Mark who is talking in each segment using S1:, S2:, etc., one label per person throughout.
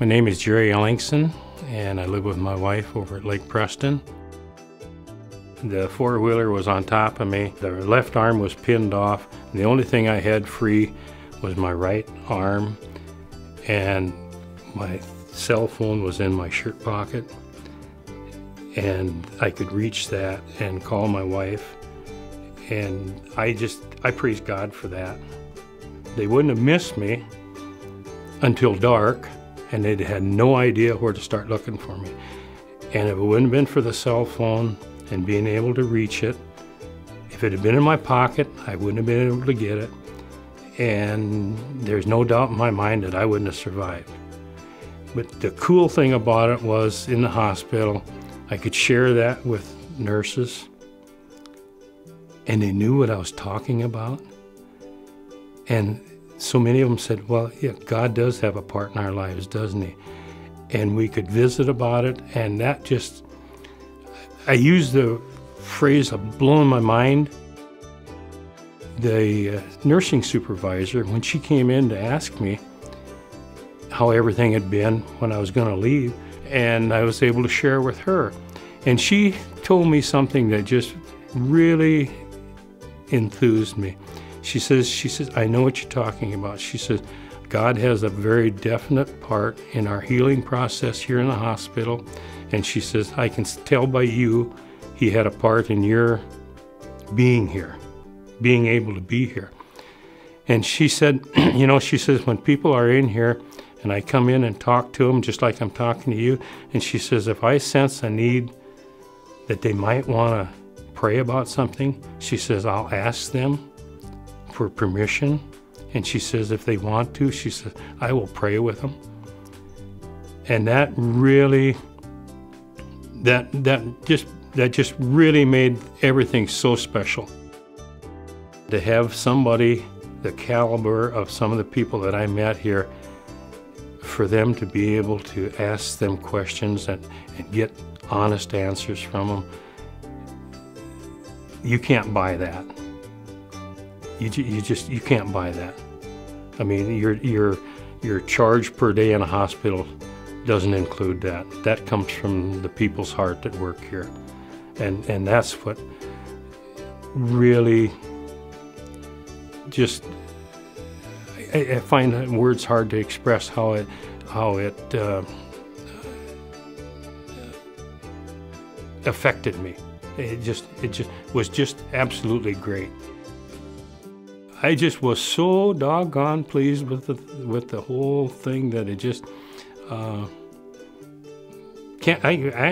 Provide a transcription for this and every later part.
S1: My name is Jerry Ellingson, and I live with my wife over at Lake Preston. The four-wheeler was on top of me. The left arm was pinned off. The only thing I had free was my right arm, and my cell phone was in my shirt pocket. And I could reach that and call my wife. And I praise God for that. They wouldn't have missed me until dark, and they'd had no idea where to start looking for me. And if it wouldn't have been for the cell phone and being able to reach it, if it had been in my pocket, I wouldn't have been able to get it. And there's no doubt in my mind that I wouldn't have survived. But the cool thing about it was, in the hospital, I could share that with nurses, and they knew what I was talking about. And so many of them said, well, yeah, God does have a part in our lives, doesn't he? And we could visit about it, and that just, I used the phrase of blowing my mind. The nursing supervisor, when she came in to ask me how everything had been when I was going to leave, and I was able to share with her. And she told me something that just really enthused me. She says, I know what you're talking about. She says, God has a very definite part in our healing process here in the hospital. And she says, I can tell by you, he had a part in your being here, being able to be here. And she said, you know, she says, when people are in here and I come in and talk to them just like I'm talking to you, and she says, if I sense a need that they might want to pray about something, she says, I'll ask them for permission. And she says, if they want to, she says, I will pray with them. And that really, that just really made everything so special. To have somebody the caliber of some of the people that I met here, for them to be able to ask them questions and get honest answers from them, you can't buy that. You can't buy that. I mean, your charge per day in a hospital doesn't include that. That comes from the people's heart that work here, and that's what really just, I find words hard to express how it affected me. It was just absolutely great. I just was so doggone pleased with the whole thing that it just I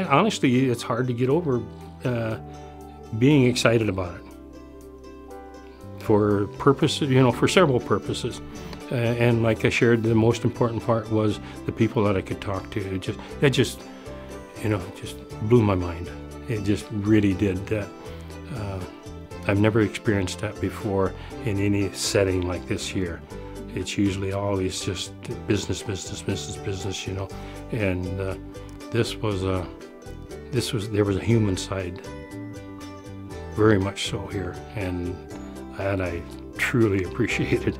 S1: honestly, it's hard to get over being excited about it for purposes, you know, for several purposes. And like I shared, the most important part was the people that I could talk to. It just you know, just blew my mind. It just really did. I've never experienced that before in any setting like this here. It's usually always just business, you know. And there was a human side, very much so here, and that I truly appreciated.